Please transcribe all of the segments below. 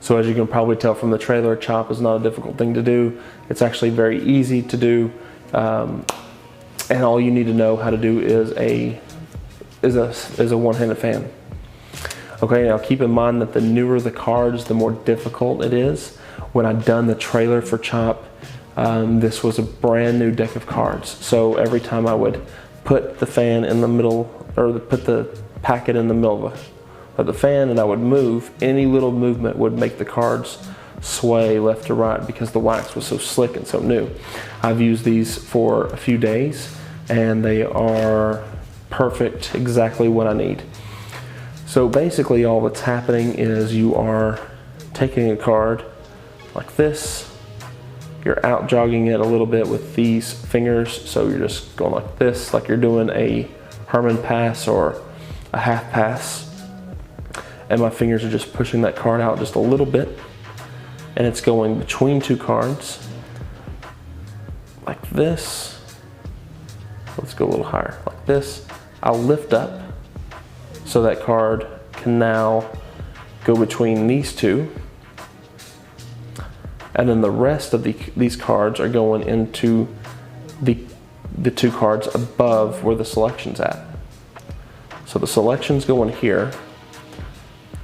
So as you can probably tell from the trailer, chop is not a difficult thing to do. It's actually very easy to do. And all you need to know how to do is a one-handed fan. Okay, now keep in mind that the newer the cards, the more difficult it is. When I'd done the trailer for Chop, this was a brand new deck of cards. So every time I would put the fan in the middle, or put the packet in the middle of the fan, and I would move, any little movement would make the cards sway left to right because the wax was so slick and so new. I've used these for a few days and they are perfect, exactly what I need. So basically all that's happening is you are taking a card like this, you're out jogging it a little bit with these fingers, so you're just going like this, like you're doing a Herman pass or a half pass, and my fingers are just pushing that card out just a little bit, and it's going between two cards like this. Let's go a little higher, like this. I'll lift up so that card can now go between these two, and then the rest of these cards are going into the two cards above where the selection's at. So the selection's going here,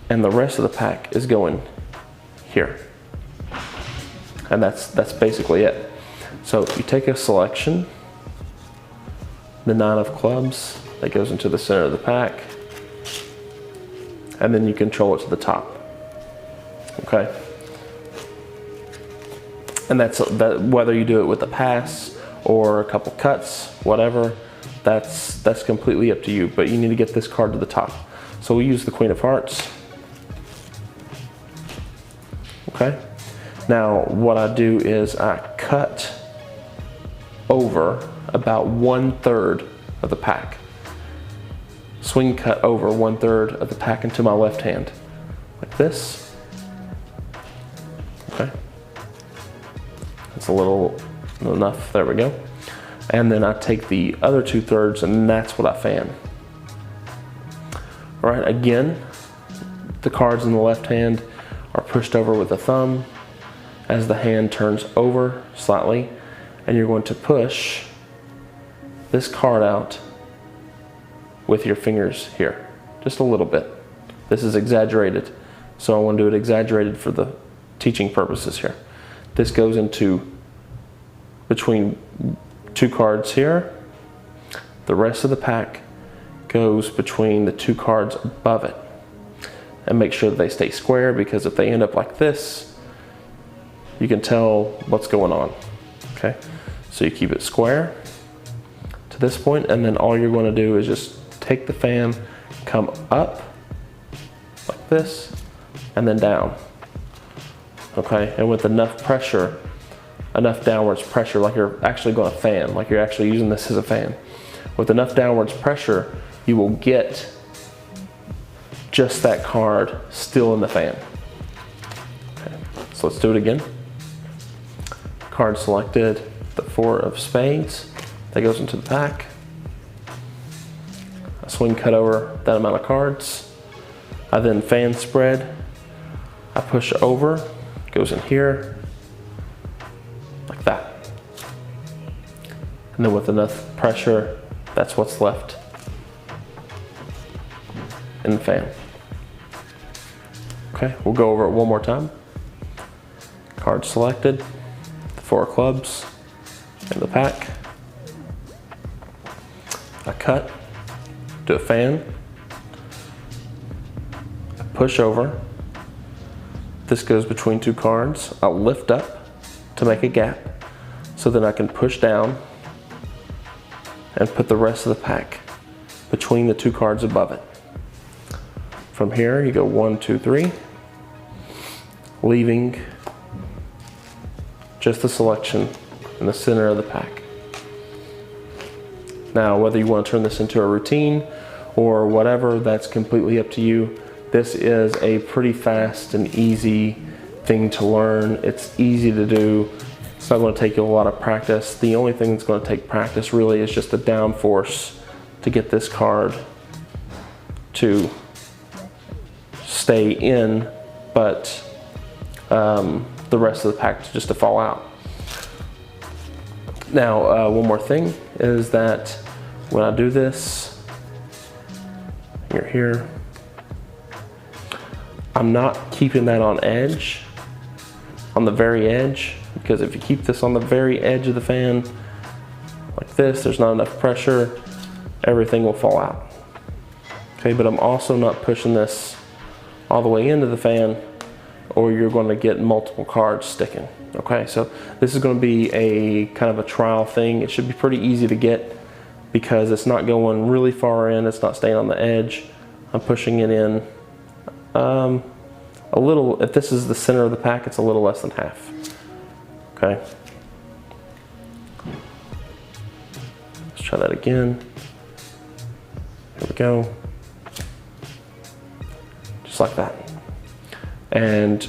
and the rest of the pack is going here. And that's basically it. So you take a selection, the 9 of clubs, that goes into the center of the pack, and then you control it to the top. Okay? And that's whether you do it with a pass or a couple cuts, whatever, that's completely up to you, but you need to get this card to the top. So we use the Queen of Hearts. Okay? Now what I do is I cut over about 1/3 of the pack. Swing cut over 1/3 of the pack into my left hand, like this. Okay. That's a little enough, there we go. And then I take the other 2/3 and that's what I fan. All right, again, the cards in the left hand are pushed over with the thumb as the hand turns over slightly, and you're going to push this card out with your fingers here, just a little bit. This is exaggerated, so I want to do it exaggerated for the teaching purposes here. This goes into between two cards here. The rest of the pack goes between the two cards above it. And make sure that they stay square, because if they end up like this, you can tell what's going on. Okay, so you keep it square to this point, and then all you're going to do is just take the fan, come up like this, and then down. Okay, and with enough pressure, enough downwards pressure, like you're actually going to fan, like you're actually using this as a fan. With enough downwards pressure, you will get just that card still in the fan. Okay, so let's do it again. Card selected, the 4 of spades, that goes into the pack. I swing cut over that amount of cards. I then fan spread. I push over, goes in here, like that. And then with enough pressure, that's what's left in the fan. Okay, we'll go over it one more time. Card selected, the 4 of clubs in the pack. I cut, do a fan, I push over. This goes between two cards. I'll lift up to make a gap, so then I can push down and put the rest of the pack between the two cards above it. From here, you go 1, 2, 3, leaving just the selection in the center of the pack. Now, whether you want to turn this into a routine or whatever, that's completely up to you. This is a pretty fast and easy thing to learn. It's easy to do. It's not going to take you a lot of practice. The only thing that's going to take practice really is just the down force to get this card to stay in, but the rest of the pack just to fall out. Now, one more thing is that when I do this, you're here, I'm not keeping that on edge, on the very edge, because if you keep this on the very edge of the fan, like this, there's not enough pressure, everything will fall out. Okay, but I'm also not pushing this all the way into the fan, or you're going to get multiple cards sticking. Okay, so this is going to be a kind of a trial thing. It should be pretty easy to get because it's not going really far in, it's not staying on the edge. I'm pushing it in a little. If this is the center of the pack, it's a little less than half. Okay, let's try that again. Here we go, just like that. And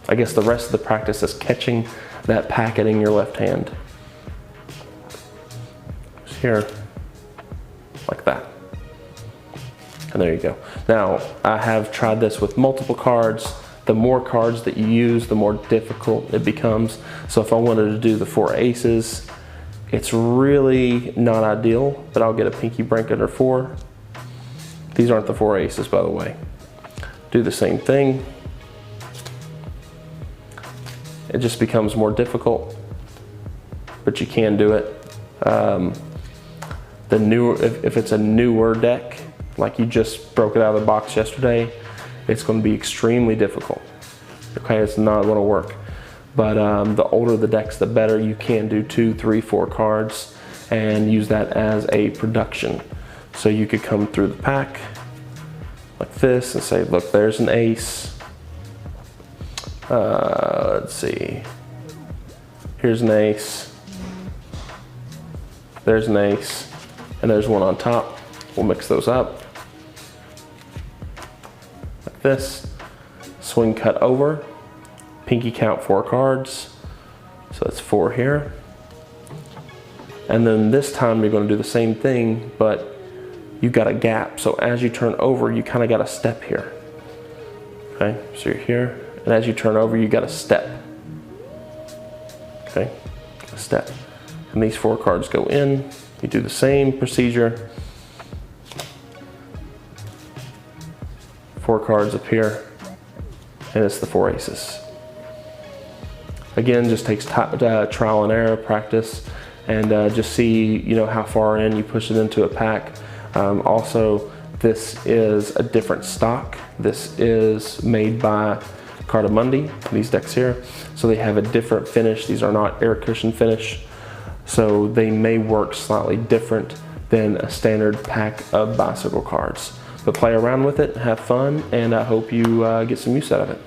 I guess the rest of the practice is catching that packet in your left hand. Just here, like that. And there you go. Now, I have tried this with multiple cards. The more cards that you use, the more difficult it becomes. So if I wanted to do the 4 aces, it's really not ideal, but I'll get a pinky break under 4. These aren't the 4 aces, by the way. Do the same thing. It just becomes more difficult, but you can do it. If it's a newer deck, like you just broke it out of the box yesterday, it's going to be extremely difficult. Okay, it's not going to work. But the older the decks, the better. You can do 2, 3, 4 cards and use that as a production. So you could come through the pack like this and say, look, there's an ace. Let's see. Here's an ace. There's an ace. And there's one on top. We'll mix those up. Like this. Swing cut over. Pinky count 4 cards. So that's 4 here. And then this time you're going to do the same thing, but you've got a gap. So as you turn over, you kind of got a step here. Okay, so you're here. And as you turn over, you got a step. Okay, a step. And these 4 cards go in. You do the same procedure. 4 cards appear, and it's the 4 aces. Again, just takes trial and error practice, and just see, you know, how far in you push it into a pack. Also, this is a different stock. This is made by Cardamundi, these decks here. So they have a different finish. These are not air cushion finish. So they may work slightly different than a standard pack of bicycle cards. But play around with it, have fun, and I hope you get some use out of it.